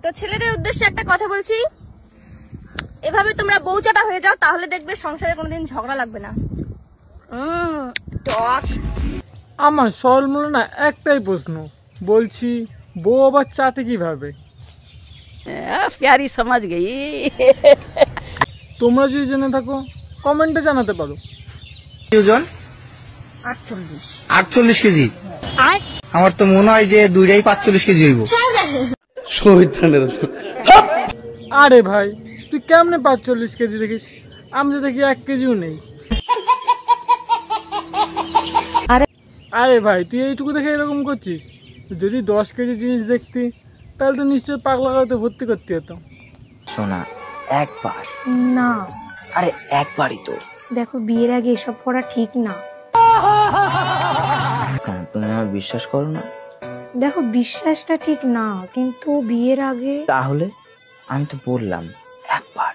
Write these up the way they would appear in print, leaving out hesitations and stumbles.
তো ছেলেদের উদ্দেশ্যে একটা কথা বলছি, এভাবে তোমরা বউচাটা হয়ে যাও, তাহলে দেখবে সংসারে কোনোদিন ঝগড়া লাগবে না। আমার সরল মনে না একটাই প্রশ্ন, বলছি বউ আবার চাটে কিভাবে? প্যারি সমাজ গেই। তোমরা যদি জেনে থাকো কমেন্টে জানাতে পারো। ওজন 48 কেজি। আমার তো মনে হয় যে দুইটাই 45 কেজি হইব। আরে ভাই তুই কেমনে 45 কেজি দেখিস? আমি তো দেখি 1 কেজিও নেই। আরে ভাই তুই এইটুকু দেখে এরকম করছিস? যদি 10 কেজি জিনিস দেখতি তাহলে তো নিশ্চয়ই পাগলা গাড়িতে ভর্তি করতে হতো। শোনা একবার না, আরে একবারই তো। দেখো বিয়ের আগে এসব করা ঠিক না। কেন তুমি আমার বিশ্বাস করো না? দেখো বিশ্বাসটা ঠিক না, কিন্তু বিয়ের আগে। তাহলে আমি তো বললাম একবার।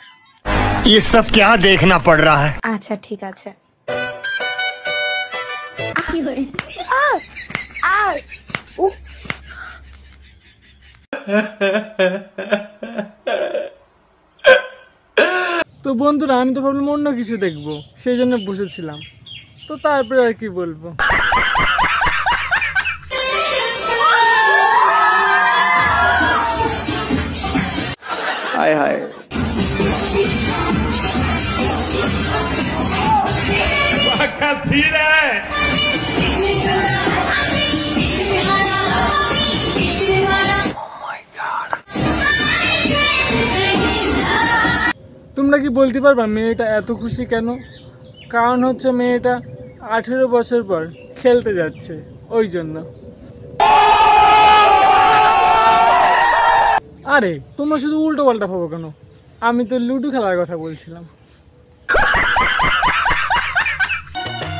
ये सब क्या देखना पड़ रहा है? আচ্ছা ঠিক আছে। তো বন্ধুরা আমি তো ভাবলাম অন্য কিছু দেখবো, সেই জন্য বসেছিলাম। তো তারপরে আর কি বলবো। हाय हाय তোমরা কি বলতে পারবা মেয়েটা এত খুশি কেন? কারণ হচ্ছে মেয়েটা 18 বছর পর খেলতে যাচ্ছে, ওই জন্য। আরে তোমরা শুধু উল্টো পাল্টা ভাবো কেন? আমি তো লুডো খেলার কথা বলছিলাম।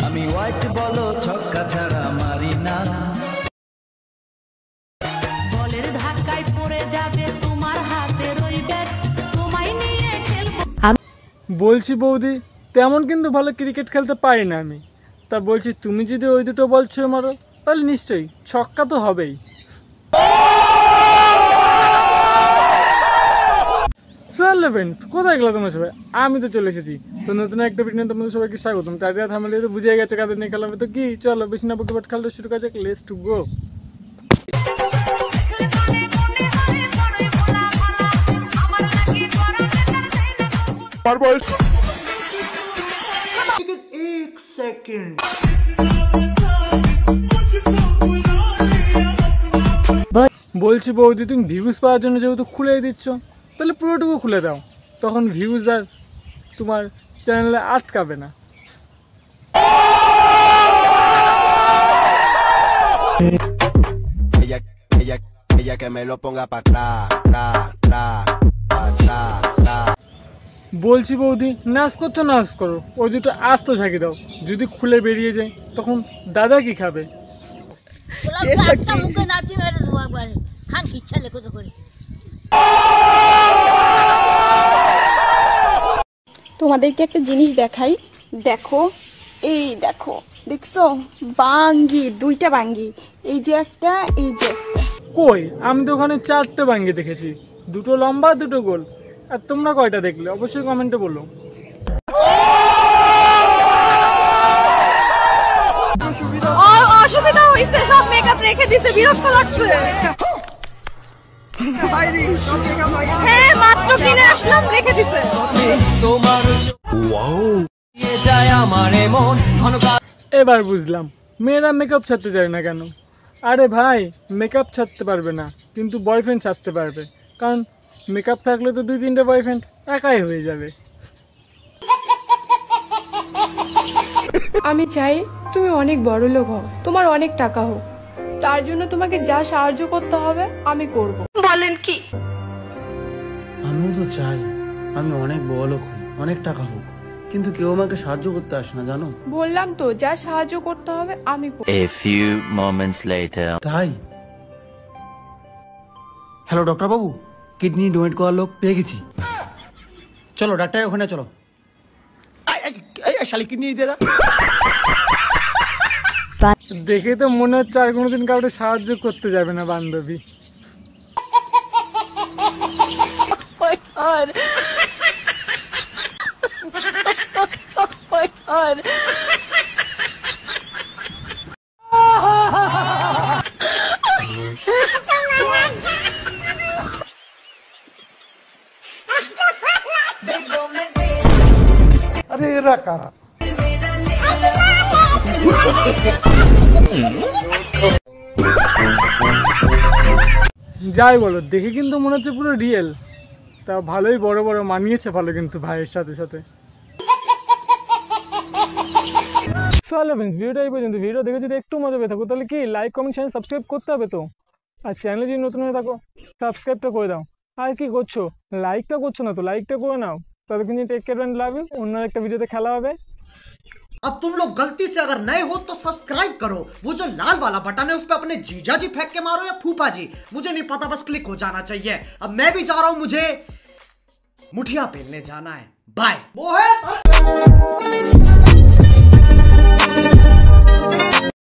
আমি হোয়াইট বলো ছক্কা ছাড়া মারি না। বলের ধাক্কায় পড়ে যাবে তোমার হাতের ওই ব্যাট, তোমায় নিয়ে খেলবো। বলছি বৌদি তেমন কিন্তু ভালো ক্রিকেট খেলতে পারি না আমি। তা বলছি তুমি যদি ওই দুটো বল ছুঁড়ে মারো তাহলে নিশ্চয়ই ছক্কা তো হবেই। চলো ফ্রেন্ডস, কোথায় গেলো তোমরা সবাই? আমি তো চলে এসেছি। তো নতুন একটা ভিডিও তোমাদের সবাইকে স্বাগতম। টাইটেল থাম্বনেল তো বুঝে গেছে কাদের নিয়ে খেলা হবে। তো কি চলো বেশি না বকে বাট খেলতে শুরু করা যাক। Let's to go. एक सेकंड বলছি বৌদি তুমি ভিউজ পাওয়ার জন্য যেহেতু খুলেই দিচ্ছ, তাহলে পুরোটুকু খুলে দাও, তখন ভিউজ আর তোমার চ্যানেলে আটকাবে না। বলছি বৌদি নাচ করছো নাচ করো, ওই দুটো আস্ত ঝাঁকি দাও। যদি খুলে বেরিয়ে যায় তখন দাদা কি খাবে? তোমাদেরকে একটা জিনিস দেখাই, দেখো, এই দেখো, দেখছো বাঙ্গি, দুইটা বাঙ্গি, এই যে একটা, এই যে একটা। কই আমি তো ওখানে 4টে বাঙ্গি দেখেছি, দুটো লম্বা দুটো গোল। আর তোমরা কয়টা দেখলে অবশ্যই কমেন্টে বলো। অসুবিধা হয়েছে, সব মেকআপ রেখে দিছে, বিরক্ত লাগছে। হ্যাঁ মাত্র কিনে আসলাম, রেখে দিছে। এবার বুঝলাম মেয়েরা মেকআপ ছাড়তে চায় না কেন। আরে ভাই মেকআপ ছাড়তে পারবে না, কিন্তু বয়ফ্রেন্ড ছাড়তে পারবে। কারণ মেকআপ থাকলে তো 2-3টে বয়ফ্রেন্ড একাই হয়ে যাবে। আমি চাই তুমি অনেক বড় লোক হও, তোমার অনেক টাকা হোক। তার জন্য তোমাকে যা সাহায্য করতে হবে আমি করব। বলেন কি? আমিও তো চাই আমি অনেক বড় লোক হই, অনেক টাকা হোক, কিন্তু কেউ আমাকে সাহায্য করতে আসে না জানো। বললাম তো যা সাহায্য করতে হবে আমি করব। A few moments later. তাই হ্যালো ডক্টর বাবু, কিডনি ডোনেট করার লোক পেয়ে গেছি। চলো ডাক্তার ওখানে চলো। শালি কিডনি দিয়ে দাও। দেখে তো মনে হচ্ছে আর কোনোদিন কাউকে সাহায্য করতে যাবে না বান্ধবী। God. Oh my God. अरे रखा যাই বলো, দেখে কিন্তু মনে হচ্ছে পুরো রিয়েল। তা ভালোই বড় বড় মানিয়েছে ভালো কিন্তু ভাইয়ের সাথে সাথে। চলো ফ্রেন্ডস, ভিডিওটা এই পর্যন্ত। ভিডিও দেখে যদি একটু মজা পেয়ে থাকো তাহলে কি লাইক কমেন্ট চ্যানেল সাবস্ক্রাইব করতে হবে তো। আর চ্যানেলে যদি নতুন হয়ে থাকো সাবস্ক্রাইবটা করে দাও। আর কি করছো, লাইকটা করছো না তো লাইকটা করে নাও। তবে কিন্তু take care and love you. অন্য একটা ভিডিওতে খেলা হবে। अब तुम लोग गलती से अगर नए हो तो सब्सक्राइब करो, वो जो लाल वाला बटन है उस पे अपने जीजा जी फेंक के मारो या फूफा जी, मुझे नहीं पता, बस क्लिक हो जाना चाहिए। अब मैं भी जा रहा हूं, मुझे मुठिया पेलने जाना है। बाय।